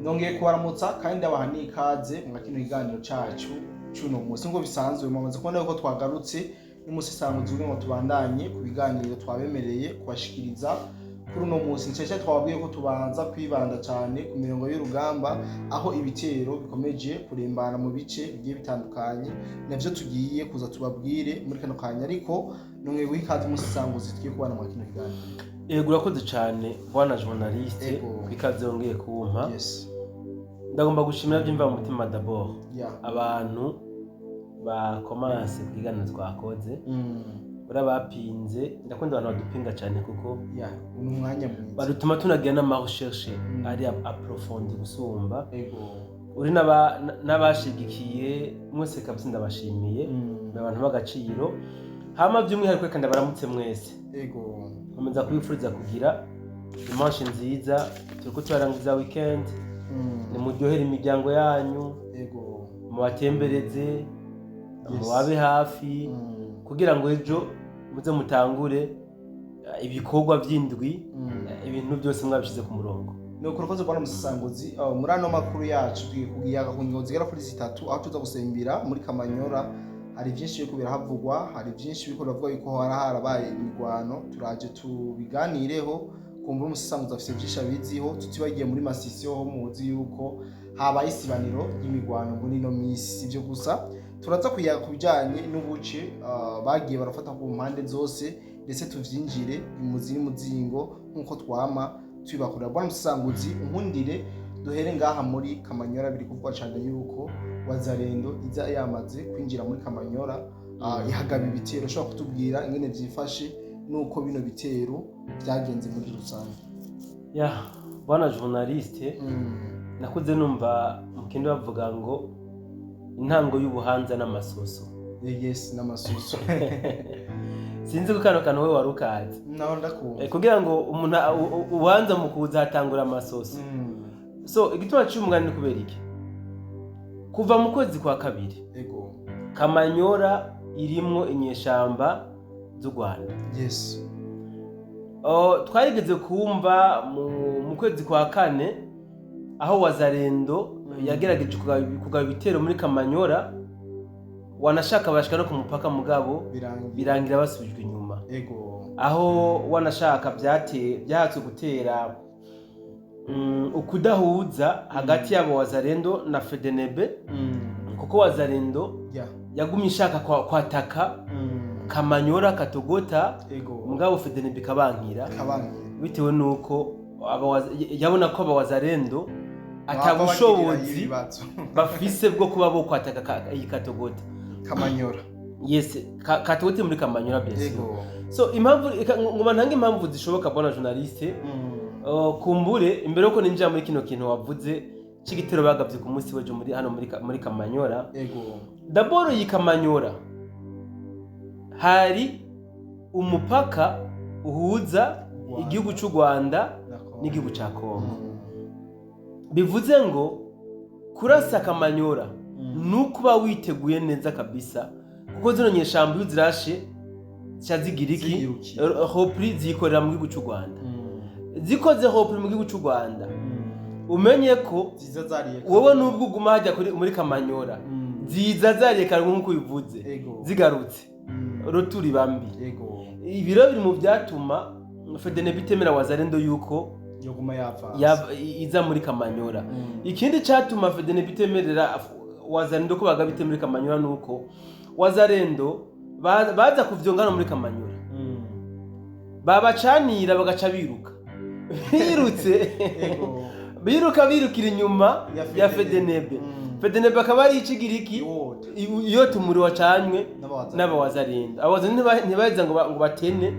nongeye kubaramutsa kandi abaha n'ikaze mu kino kiganiro cacu cuno munsi ngo bisanzwe mumaze kubona yuko twagarutse n'umunsi sanzwe ngo tubandanye ku biganiro twabemereye kubashikiriza kuri uno munsi ncece twabwiye ko tubanza kwibanda cyane ku mirongo y'urugamba aho ibitero bikomeje kurembana mu bice bigiye bitandukanye navyo tugiye kuza tubabwire muri kano kanya ariko numwe wikaze umunsi sanzwe tugiye kubana mu kino kiganiro. Yego urakoze cyane bwana journaliste kwikaze wongeye kumpa. Yes. Ndagomba gushimira byimva mu mutima d'abord. Yeah. Abantu bakomanse kwigana twakoze. Urabapinze ndakunda abantu badupinga cyane kuko umwanya mwiza badutuma tunagira n'ama recherche ari approfondi gusumba. Ego. Uri n'abashigikiye mwese kabisa ndabashimiye abantu bagaciro hama by'umwihariko kandi baramutse mwese. Ego. Komeza kwifuriza kugira dimanche nziza turiko twarangiza weekend ni muryohera imiryango yanyu. Ego. Mubatembereze mubabe hafi kugira ngo ejo muze mutangure ibikorwa by'indwi ibintu byose mwabishize ku murongo. No kurokoze kwa musanguzi muri ano makuru yacu tugiye kugiyaga ku ngingo zigera kuri 3 aho tuza gusembira muri Kamanyora. Hari byinshi biko birahavugwa, hari byinshi biko bavuga yuko harabaye imigwano, turaje tubiganireho kumva umusanguzi afite byinshi abiziho. Tutibagiye muri Masisi ho muzi yuko habaye isibaniro y'imigwano muri no misi. Sivyo gusa turaza kuyaga kubijanye n'ubuce bagiye barafata ku mpande zose ndetse tuvyinjire imuziri muzingo nkuko twama twibakorera. Bwana musanguzi unkundire duhere ngaha muri Kamanyora. Biri kuvuga cyane yuko Wazalendo iza yamaze kwinjira muri Kamanyora ihagaba ibitero. Ushobora kutubwira ingene vyifashe nuko bino bitero byagenze muri rusange? Bwana journaliste nakuze numva mukindi bavuga ngo intango y'ubuhanza n'amasoso. Yes, n'amasoso. Sinzi ko kano we warukaze. Naho ndakumva. Kugira ngo umuntu ubanza mu kuza hatangura amasoso. So igituma cy'umugani kubera iki? Kuva mu kwezi kwa kabiri. Ego. Kamanyora irimwo inyeshamba z'u Rwanda. Yes. Twarigeze kumva mu kwezi kwa kane aho Wazalendo yagerageje kugaba ibitero muri Kamanyora, wanashaka bashika no ku mupaka mugabo birangira basubijwe inyuma. Ego. Aho wanashaka byahatse gutera ukudahuza hagati yabo Wazalendo na FDNB kuko Wazalendo yagumye ishaka kwataka Kamanyora Katogota. Mugabo FDNB kabankira bitewe nuko yabona ko Wazalendo atabushobozi bafise bwo kuba bo kwataka iyi Katogota Kamanyora. Yes, Katogota muri Kamanyora byose. So impamvu ngoma ntange impamvu zishoboka bwana journaliste. Kumbure imbere uko ninjira muri kino kintu wavuze cy'igitero bagavye ku munsi wejo muri hano muri Kamanyora. Ego. D'abord yi Kamanyora hari umupaka uhuza igihugu cy'u Rwanda n'igihugu cya Kongo. Bivuze ngo kurasa Kamanyora nukuba witeguye neza kabisa kuko zino nyeshamba zirashe cyazigiriki hopri zikorera mu gihugu cy'u Rwanda. Zikoze hopri mu gihugu cy'u Rwanda umenye ko wowe nubwo uguma hajya muri Kamanyora ziza zariye nkuko bivuze zigarutse roturi bambi. Ibiro biri mu byatuma FDNB bitemera Wazalendo yuko yoguma iza muri Kamanyora. Ikindi cyatuma FDNB bitemerera Wazalendo ko bagabite muri Kamanyora nuko Wazalendo baza kuvyongana muri Kamanyora babacanira bagaca biruka birukira inyuma ya FDNB. FDNB akaba ari ikigiriki iyo tumuri wacanywe n'abawazalendo. Abawazalendo ntibaheza ngo batene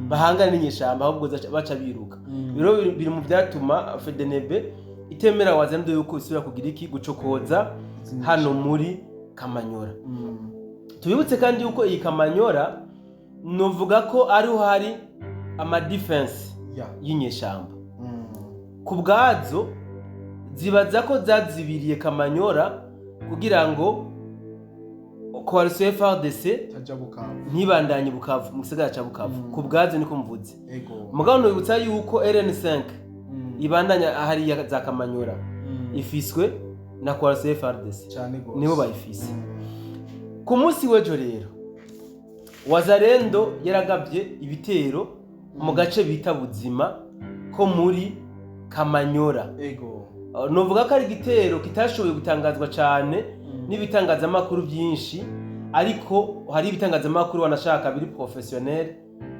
bahangane n'inyeshamba ahubwo baca biruka. Biro biri mu byatuma FDNB itemera Wazalendo yuko isubira kugira iki gucokoza hano muri Kamanyora. Tubibutse kandi yuko iyi Kamanyora novuga ko ariho hari ama defense y'inyeshamba. Ku bwazo zibaza ko zazibiriye Kamanyora kugira ngo coalition FARDC ntibandanye Bukavu mu gisagara ca Bukavu. Ku bwazo niko mvuze. Mugabo no bibutsa yuko RN5 ibandanya ahari za Kamanyora ifiswe na Coalition FARDC cyane gose nibo bayifise. Ku munsi w'ejo rero Wazalendo yaragabye ibitero mu gace bita Buzima ko muri Kamanyora. Ego Novuga ko ari igitero kitashoboye gutangazwa cyane n'ibitangazamakuru byinshi, ariko hari ibitangazamakuru wanashaka biri professionnel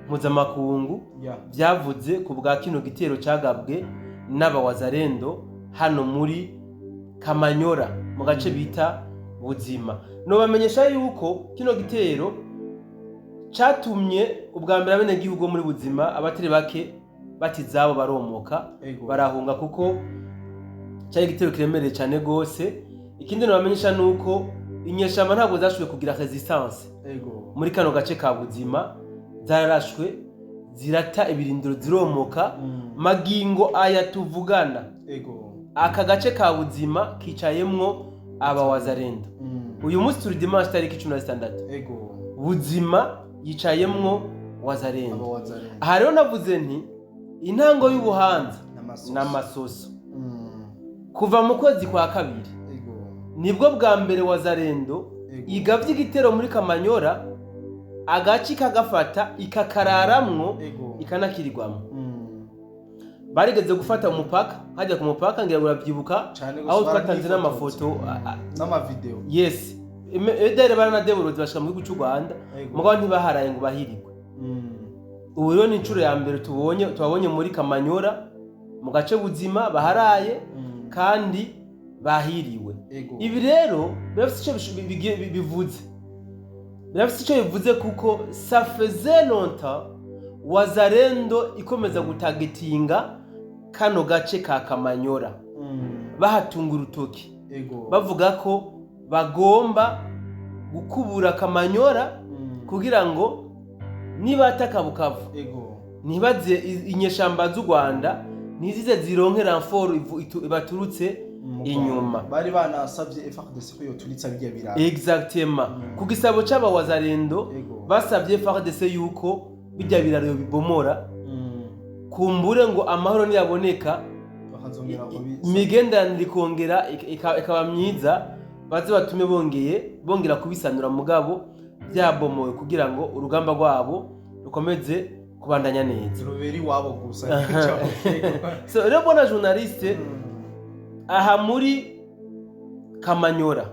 mpuzamakungu byavuze ku bwa kino gitero cyagabwe n'abawazalendo hano muri Kamanyora mu gace bita Buzima. No bamenyesha yuko kino gitero catumye ubwa mbere abenegihugu muri Buzima abatari bake batizabo baromoka barahunga kuko cyari igitero kiremereye cyane gose. Ikindi no bamenyesha nuko inyeshamba ntabwo zashoboye kugira resistance muri kano gace ka Buzima, zararashwe zirata ibirindiro ziromoka. Magingo aya tuvugana aka gace ka Buzima kicayemwo abawazalendo. Uyu munsi turi dimanche tariki 16 Buzima yicayemwo wazalendo. Aha rero navuze nti intango y'ubuhanza n'amasoso kuva mu kwezi kwa kabiri nibwo bwa mbere wazalendo igavye igitero muri Kamanyora, agaci kagafata ikakararamwo ikanakirirwamo. Barigeze gufata umupaka, hajya ku mupaka ngira burabyibuka aho twatanze n'amafoto n'amavideo. Yes, edere baranadeborozi bashika mu gihugu cy'u Rwanda mugabo ntibaharaye ngo bahirigwe. Ubu rero ni incuro ya mbere tubabonye muri Kamanyora mu gace Buzima baharaye kandi bahiriwe. Ibi rero birafite icyo bivuze, birafite icyo bivuze kuko ça faisait longtemps Wazalendo ikomeza gutagetinga kano gace ka Kamanyora, bahatunga urutoki bavuga ko bagomba gukubura Kamanyora kugira ngo nibataka Bukavu nibaze inyeshamba z'u Rwanda nizize zironke renfort baturutse inyuma. Bari banasabye FARDC ko yoturitsa bijya birara. Exactement. Ku gisabo c'abawazalendo basabye FARDC yuko bijya biraro bibomora kumbure ngo amahoro niyaboneka imigenderanire ikongera ikaba myiza, baze batume bongera kubisanura mugabo byabomowe kugira ngo urugamba rwabo rukomeze kubandanya neza. Ruberi wabo gusa. So rero bona journaliste aha muri Kamanyora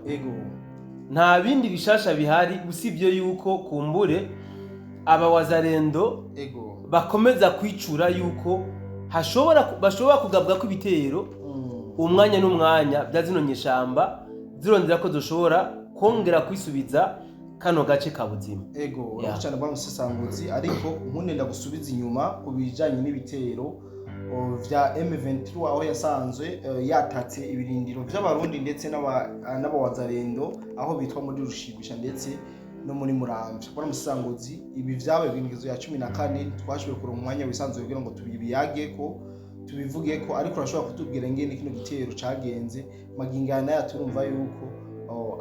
nta bindi bishasha bihari usibye yuko kumbure abawazalendo bakomeza kwicura yuko bashobora kugabwa ko ibitero umwanya n'umwanya bya zino nyeshamba zirondera ko dushobora kongera kwisubiza kano gace ka Buzima. Uracana bwa musesanguzi, ariko nkunenda gusubiza inyuma kubijanye n'ibitero vya M23 aho yasanzwe yatatse ibirindiro by'abarundi ndetse n'abawazalendo aho bitwa muri Rushimisha ndetse no muri Muramvya. Bwa musesanguzi ibi vyabaye ibingizo ya 14 twashoboye kuronka umwanya wisanzwe kugira ngo tubibiyageko tubivugeko, ariko urashobora kutubwira ngene kino gitero cagenze magingana ya turumva yuko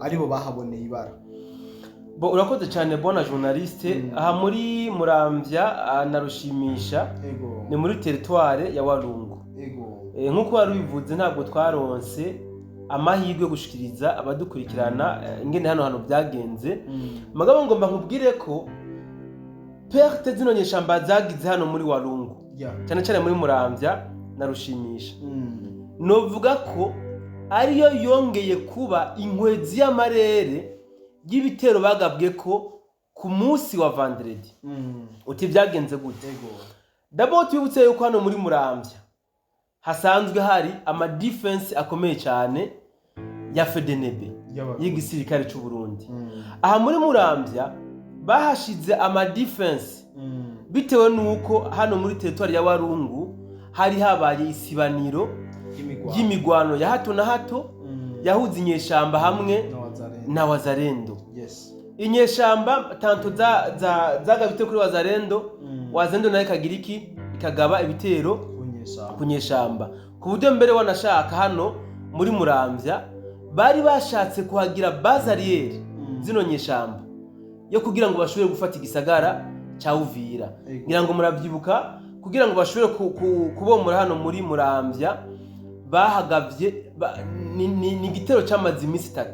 aribo bahaboneye ibara. Urakoze cyane bona journaliste. Aha muri Muramvya na Rushimisha ni muri territoire ya Walungu. Nkuko wari bivuze ntabwo twaronse amahirwe yo gushikiriza abadukurikirana ingene hano byagenze. Magabo ngomba nkubwire ko perte zino nyeshamba zagize hano muri Walungu cyane cyane muri Muramvya na Rushimisha, novuga ko ariyo yongeye kuba inkwezi y'amarere y'ibitero bagabwe ko ku munsi wa vendredi. Uti byagenze gute? D'abord twibutse yuko hano muri Muramvya hasanzwe hari ama defense akomeye cyane ya FDNB y'igisirikare cy'u Burundi. Aha muri Muramvya bahashize ama defense bitewe nuko hano muri territoire ya Warungu hari habaye isibaniro y'imigwano ya hato na hato yahuze inyeshamba hamwe na wazalendo. Inyeshamba tanto zagabite kuri wazalendo nayo ikagira iki ikagaba ibitero ku nyeshamba, ku buryo mbere wanashaka hano muri Muramvya bari bashatse kuhagira bazariere zino nyeshamba yo kugira ngo bashobore gufata igisagara cya Uvira. Ngira ngo muravyibuka kugira ngo bashobore kubomora hano muri Muramvya bahagavye ni igitero cy'amazi iminsi 3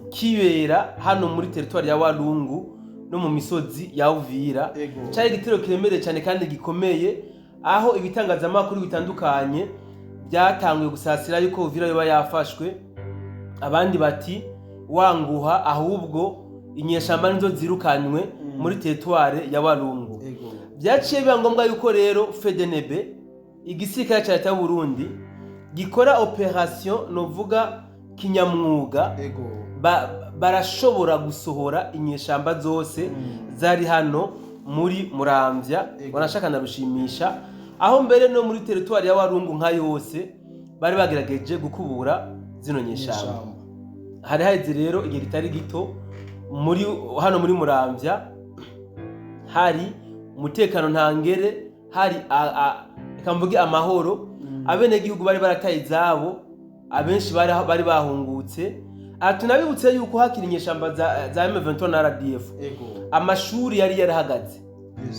kibera hano muri territoire ya Walungu no mu misozi ya Uvira. Cyari igitero kiremereye cyane kandi gikomeye, aho ibitangazamakuru bitandukanye byatanguye gusasira yuko Uvira yoba yafashwe, abandi bati wanguha ahubwo inyeshamba nizo zirukanywe muri territoire ya Walungu. Byaciye biba ngombwa yuko rero FDNB igisirikare cya leta y'u Burundi gikora operation novuga kinyamwuga, barashobora gusohora inyeshamba zose zari hano muri Muramvya. Wanashaka narushimisha aho mbere no muri territoire ya Walungu nka yose bari bagerageje gukubura zino nyeshamba. Hari haize rero igihe kitari gito muri hano muri Muramvya, hari umutekano ntangere, hari ikamvuge amahoro. Abene gihugu bari barataye izabo, abenshi bari bahungutse. Tunabibutse yuko hakiri inyeshamba za M23 na RDF. Amashuri yari yarahagaze,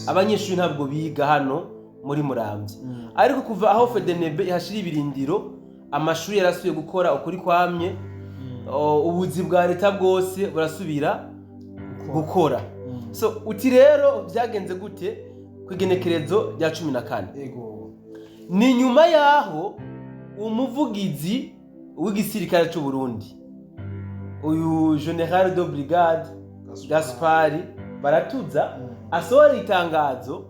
abanyeshuri ntabwo biga hano muri Muramvya. Ariko kuva aho FDNB ihashira ibirindiro, amashuri yarasubiye gukora ukuri kwamye, ubuzi bwa leta bwose burasubira gukora. So uti rero byagenze gute kwigenekerezo rya 14? Ni nyuma yaho umuvugizi w'igisirikare cy'u Burundi, uyu General de Brigade Gaspari Baratuza, asohora itangazo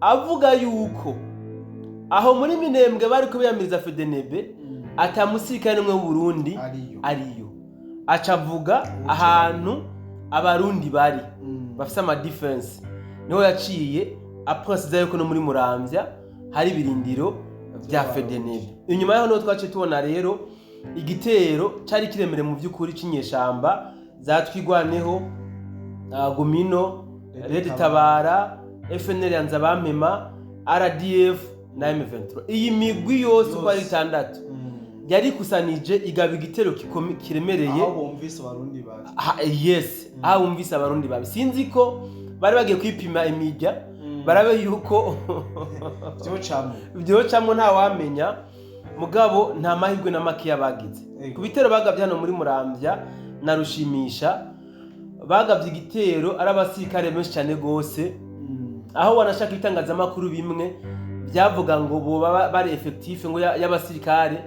avuga yuko aho muri Minembwe bari kubiyamiriza FDNB atamusirikare n'umwe w'u Burundi ariyo. Acavuga ahantu abarundi bari bafite ama defense, niho yaciye apresiza yuko no muri Muramvya hari birindiro bya FDNB. Inyuma yaho no twace tubona rero igitero cyari kiremere mu by'ukuri cinyeshamba zatwigwaneho, Gumino, Red Tabara, FNL yanza bamema, RDF na M23. Iyi migwi yose uko ari 6 yari kusanije igaba igitero kiremereye, aho bumvise abarundi babi. Yes, aho bumvise abarundi babi. Sinzi ko bari bagiye kwipima imijya barabe yuko byo camwe nta wamenya, mugabo nta mahirwe na make yabagize. Ku bitero bagavye hano muri Muramvya na Rushimisha, bagavye igitero ari abasirikare benshi cyane gose, aho wanashaka itangazamakuru bimwe byavuga ngo boba bari effectif ngo y'abasirikare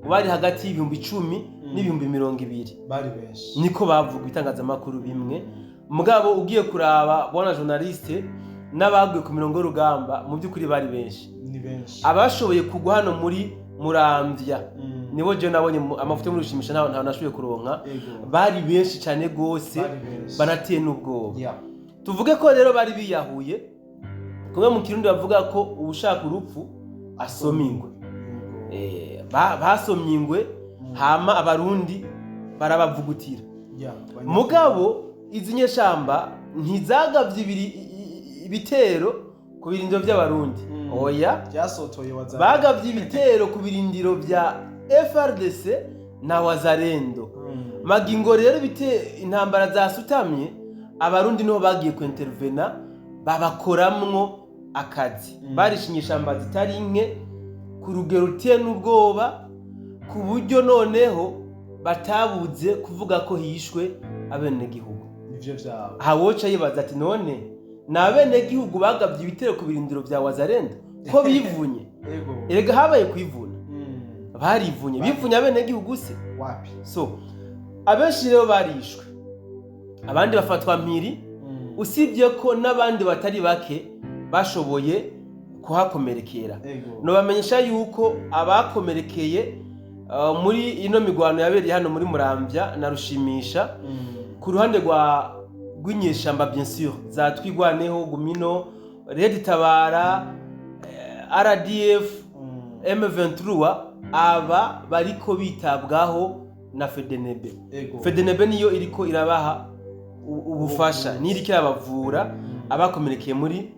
bari hagati y'ibihumbi 10 n'ibihumbi 200. Bari benshi niko bavuga itangazamakuru bimwe. Mugabo ugiye kuraba bona journaliste n'abaguye ku mirongo y'urugamba mu by'ukuri bari benshi. Ni benshi abashoboye kugwa hano muri Muramvya, nibo je nabonye amafoto muri Rushimisha nta nashoboye kuronka. Bari benshi cyane gose, banateye n'ubwoba. Tuvuge ko rero bari biyahuye, kumwe mu Kirundi bavuga ko ubushaka urupfu asoma ingwe. Basomye ingwe, hama abarundi barabavugutira. Mugabo izi nyeshamba ntizagavye ibitero ku birindiro by'abarundi. Oya, byasotoye bagavye ibitero ku birindiro bya FRDC na Wazalendo. Magingo rero intambara zasutamye, abarundi niho bagiye ku intervena babakoramwo akazi. Barishinyisha amba zitari nke ku rugero ruteye n'ubwoba, ku buryo noneho batabuze kuvuga ko hishwe abene gihugu. Ivyo vyabo hawoca yibaza ati none na bene gihugu bagavye ibitero ku birindiro bya Wazalendo ko bivunye. Erega habaye kwivuna, barivunye bivunye abene gihugu se wapi? So abenshi rero barishwe, abandi bafatwa mpiri, usibye ko n'abandi batari bake bashoboye kuhakomerekera. No bamenyesha yuko abakomerekeye muri ino migwano yabereye hano muri Muramvya na Rushimisha, ku ruhande rw'inyeshamba bien sûr zatwigwaneho, Gumino, Red Tabara, RDF, M23, aba bariko bitabwaho na FDNB. FDNB niyo iriko irabaha ubufasha, niriko irabavura abakomerekeye muri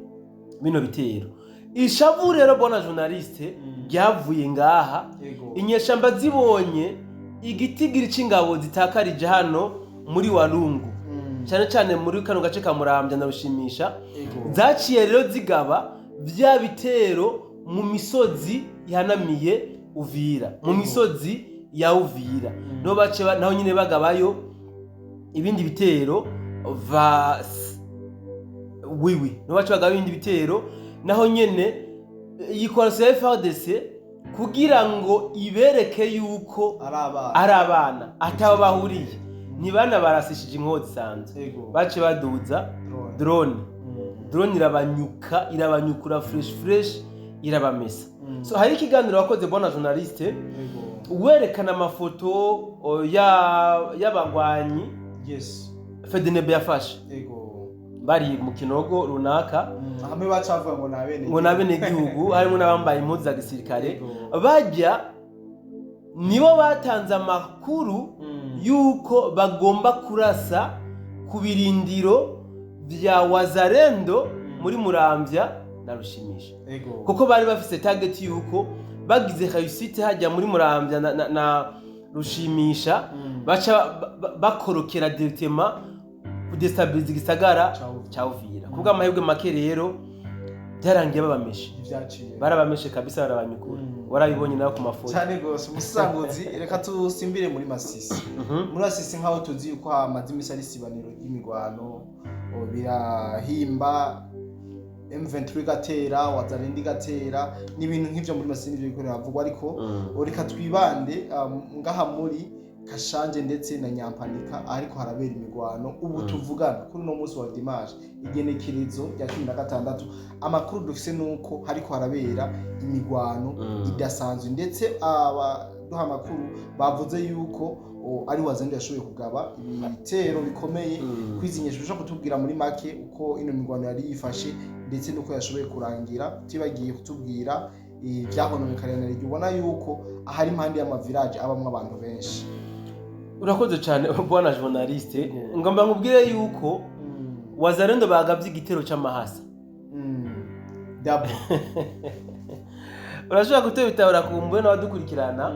bino bitero. Ishavu rero bona journaliste ryavuye ngaha, inyeshamba zibonye igitigiri c'ingabo zitakarije hano muri Walungu, cyane cyane muri kano gace ka Muramvya na Rushimisha, zaciye rero zigaba bya bitero mu misozi ihanamiye Uvira mu misozi ya Uvira no bace naho nyine bagabayo ibindi bitero wiwi no bace bagabayo ibindi bitero naho nyene yikorase FARDC kugira ngo ibereke yuko ari abana ataba bahuriye ntibana barasishije inkozi sanze bace baduza drone irabanyukura fresh irabamesa. So hari ikiganiro wakoze bona journaliste werekana amafoto y'abagwanyi FDNB yafashe bari mu kinogo runaka hamwe bacavuga ngo nabene gihugu harimo n'abambaye impuzu za gisirikare bajya nibo batanze amakuru yuko bagomba kurasa ku birindiro bya Wazalendo muri Muramvya na Rushimisha kuko bari bafise target yuko bagize réussite hajya muri Muramvya na Rushimisha baca bakorokera directement kudestabilize igisagara cya Uvira kubwa amahirwe make rero byarangiye barabameshe kabisa barabanyukura warabibonye nawe ku mafoto cyane gose umusanguzi reka tusimbire muri Masisi muri Masisi nkaho tuzi yuko hamaze imisari sibaniro y'imigwano birahimba M23 gatera Wazalendo gatera n'ibintu nk'ivyo muri Masisi n'ivyo bikorera havugwa ariko reka twibande ngaha muri Kashanje ndetse na Nyampanika ariko harabera imigwano ubu tuvugana kuri no munsi wa dimanche igenekerezo ya 16 amakuru dufise nuko hariko harabera imigwano idasanzwe ndetse abaduha amakuru bavuze yuko ari Wazalendo yashoboye kugaba ibitero bikomeye kwizinyesha ushaka kutubwira muri make uko ino migwano yari yifashe ndetse nuko yashoboye kurangira tibagiye kutubwira ivyahononekana ryo ubona yuko ahari impande y'amavirage abamwe abantu benshi. Urakoze cyane bwana journaliste ngomba nkubwire yuko Wazalendo bagavye igitero c'amahasa dabo urashobora gutebitahura kumbuye n'abadukurikirana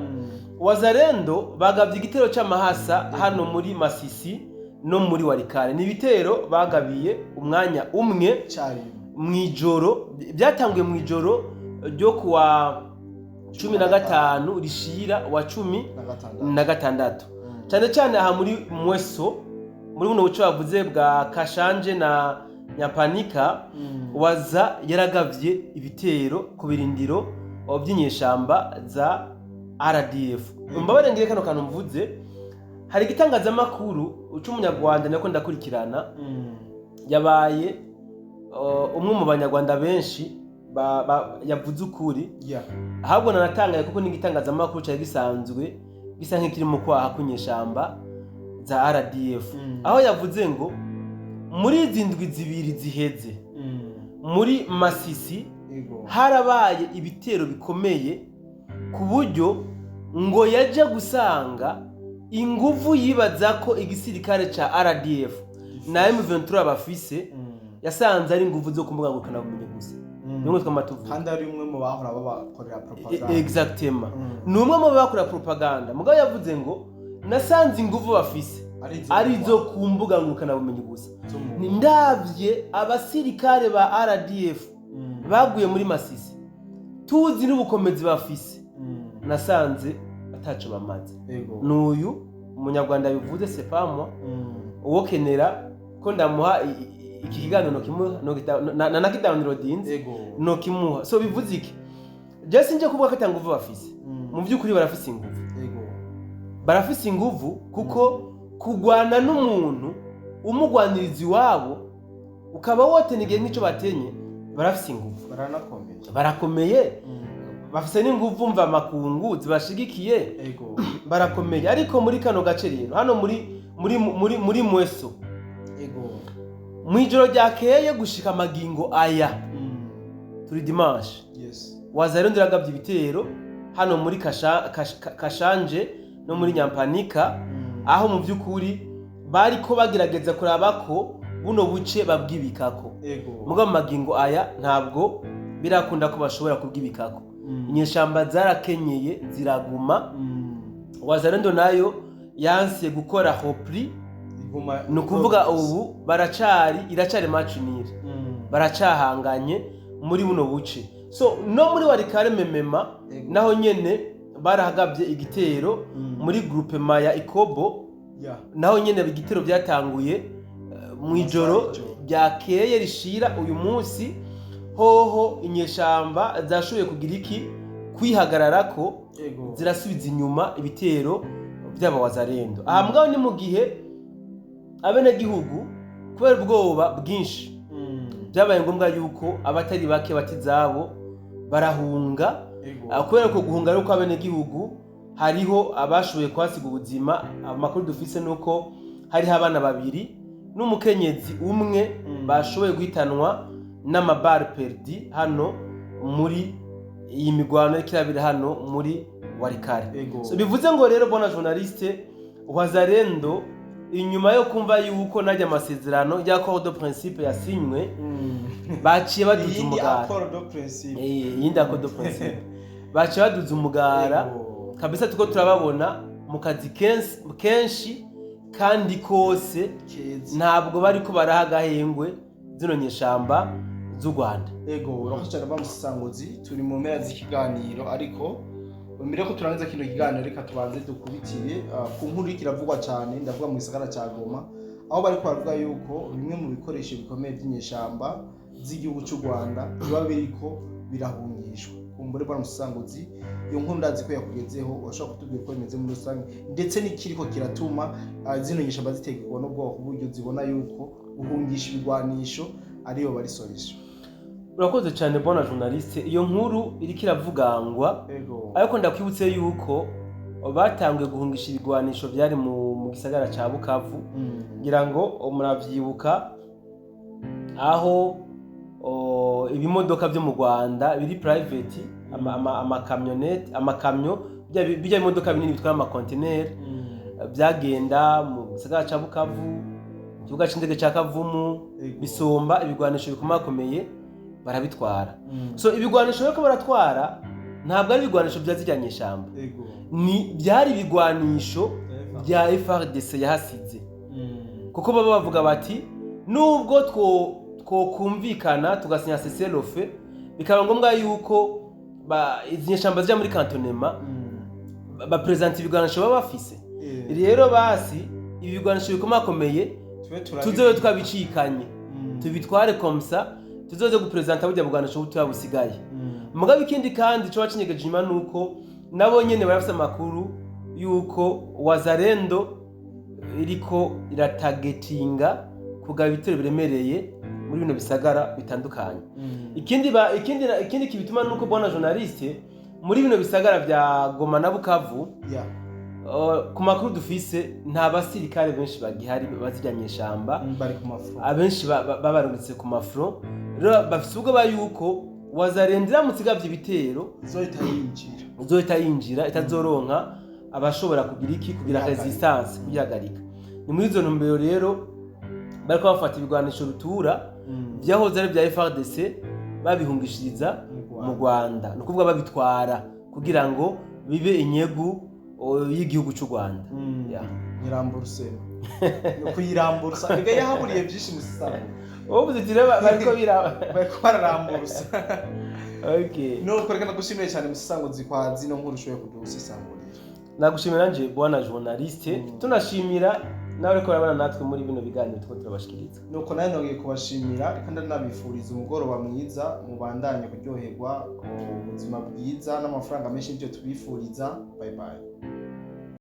Wazalendo bagavye igitero c'amahasa hano muri Masisi no muri Walikale ni ibitero bagabiye umwanya umwe mwijoro byatanguye mwijoro ryo kuwa 15 rishira wa 16 cyane cyane aha muri Mweso muri buno buco bavuze bwa Kashanje na Nyampanika waza yaragavye ibitero ku birindiro by'inyeshamba za RDF. Mbabarengere kano kantu mvuze hari gitangaza makuru ucumunyarwanda nako ndakurikirana yabaye umwe mu banyarwanda benshi yavuze ukuri ahubwo nanatangaye kuko nigitangaza makuru cyari gisanzwe gisa nk'ikiri mu kwaha kunyeshamba za RDF aho yavuze ngo muri izi ndwi zibiri ziheze muri Masisi harabaye ibitero bikomeye ku buryo ngo yaje gusanga inguvu yibaza ko igisirikare ca RDF na M23 bafise yasanze ari inguvu zo kumbuga ngo kana bumenye gusa nimwe twamatuvu kandi ari umwe mu bahora babakorera propaganda exactement numwe mu babakorera propaganda mugabo yavuze ngo nasanze inguvu bafise ari zo kumbuga ngo kana bumenye gusa ndavye abasirikare ba RDF baguye muri Masisi tuzi n'ubukomezi bafise nasanze ataco bamaze n'uyu umunyarwanda bivuze sepamwa uwo kenera ko ndamuha iki kiganiro no nakitabaniro dinze no kimuha so bivuze iki je sinje kuvuga ko atanguvu bafise mu byukuri barafise inguvu barafise inguvu kuko kugwana n'umuntu umugwanirizi wabo ukaba wote nige nk'ico batenye barafise inguvu barakomeye bafise n'inguvu mva makungu zibashigikiye barakomeye ariko muri kano gace rero hano muri Mweso mwijoro ryakeye gushika magingo aya turi dimanche Wazalendo yagavye ibitero hano muri Kashanje no muri Nyampanika aho mu byukuri bariko bagerageza kuraba ko buno buce babwibikako mugabo magingo aya ntabwo birakunda ko bashobora kubwibikako inyeshamba zarakenyeye ziraguma Wazalendo nayo yanse gukora hopri nukuvuga ubu iracari macunire baracahanganye muri buno buce so no muri Walikale memema naho nyene barahagabye igitero muri groupement ya Ikobo naho nyene igitero byatanguye mu ijoro ryakeye rishira uyu munsi hoho inyeshamba zashoboye kugira iki kwihagararako zirasubiza inyuma ibitero by'abawazarendo. Aha mugabo ni mu gihe abenegihugu kubera ubwoba bwinshi byabaye ngombwa yuko abatari bake batizabo barahunga. Kubera ko guhunga ari uko abenegihugu hariho abashoboye kwasiga ubuzima. Amakuru dufise nuko hariho abana babiri n'umukenyezi umwe bashoboye guhitanwa n'amabare perdi hano muri iyi migwano y'ikirabira hano muri Walikale. So bivuze ngo rero bona journaliste Wazalendo inyuma yo kumva yuko najya amasezerano ya accord de principe yasinywe baciye baduza umugara. Yindi accord de principe baciye baduza umugara kabisa. Tuko turababona mu kazi kenshi kandi kose ntabwo bari ko barahagahengwe zino nyeshamba z'u Rwanda. Urakoze bamusangozi turi mu mpera z'ikiganiro, ariko mbere ko turangiza kino kiganiro reka tubanze dukubitire ku nkuru ikiravugwa cyane, ndavuga mu gisagara cya Goma, aho bari kwavuga yuko bimwe mu bikoresho bikomeye by'inyeshamba z'igihugu cy'u Rwanda biba biriko birahungishwa. Kumbure bamusangozi iyo nkuru ndazi ko yakugezeho, washaka kutubwira ko bimeze muri rusange ndetse n'ikiriko kiratuma zino nyeshamba zitegekwa n'ubwoko buryo zibona yuko guhungisha ibigwanisho ariyo barisoresha. Urakoze cyane bona journaliste, iyo nkuru iriko iravugangwa ariko ndakwibutse yuko batanguye guhungisha ibigwanisho byari mu gisagara ca Bukavu. Ngira ngo muravyibuka aho ibimodoka byo mu Rwanda biri private amakamyo bijya imodoka binini bitwara amakontener byagenda mu gisagara ca Bukavu, ikibuga c'indege ca Kavumu, Bisomba, ibigwanisho bikomakomeye barabitwara. So ibigwanisho byo baratwara ntabwo ari ibigwanisho byazijyanye ishamba, ni byari ibigwanisho bya FARDC yahasize. Kuko baba bavuga bati nubwo twokumvikana tugasinya cessez-le-feu bikaba ngombwa yuko izi nyeshamba zijya muri cantonnement bapresenta ibigwanisho baba bafise. Rero basi ibi bigwanisho bikomakomeye tuzobe twabicikanye tubitware komsa tuzoze gupresenta burya bugwanisho buto busigaye. Mugabe ikindi kandi cyo bacinyegeje nyuma nuko nabo nyene barafise amakuru yuko Wazalendo iriko iratagetinga kugaba ibitero biremereye muri bino bisagara bitandukanye. Ikindi kibituma nuko bona journaliste muri bino bisagara vya Goma na Bukavu ku makuru dufise nta basirikare benshi bagihari bazijyanye ishamba, bari ku mafro, abenshi babarungitse ku mafro. Rero bafise ubwo bayuko Wazalendera mu tsigavye ibitero zohita yinjira itazoronka abashobora kugira resistance kuyihagarika. Ni muri izo ntumbero rero bariko bafata ibigwanisho rutura byahoze ari bya FARDC babihungishiriza mu Rwanda, no kuvuga babitwara kugira ngo bibe inyegu y'igihugu cy'u Rwanda. Nyiramburuse no kuyiramburusa biga yahaburiye byinshi musisabo ubuze direba bariko bararamburusa. Okay, no kwerekana gushimiye cyane musisangozi kwa zino nkuru ushoboye kudusisangurira. Nagushimira nje bwana journaliste, tunashimira nawe ko barabana natwe muri bino biganiro two turabashikiriza. Nuko nayo ngiye kubashimira kandi nabifuriza umugoroba mwiza, mubandanye kuryoherwa ubuzima bwiza n'amafaranga menshi byo tubifuriza. Bye bye.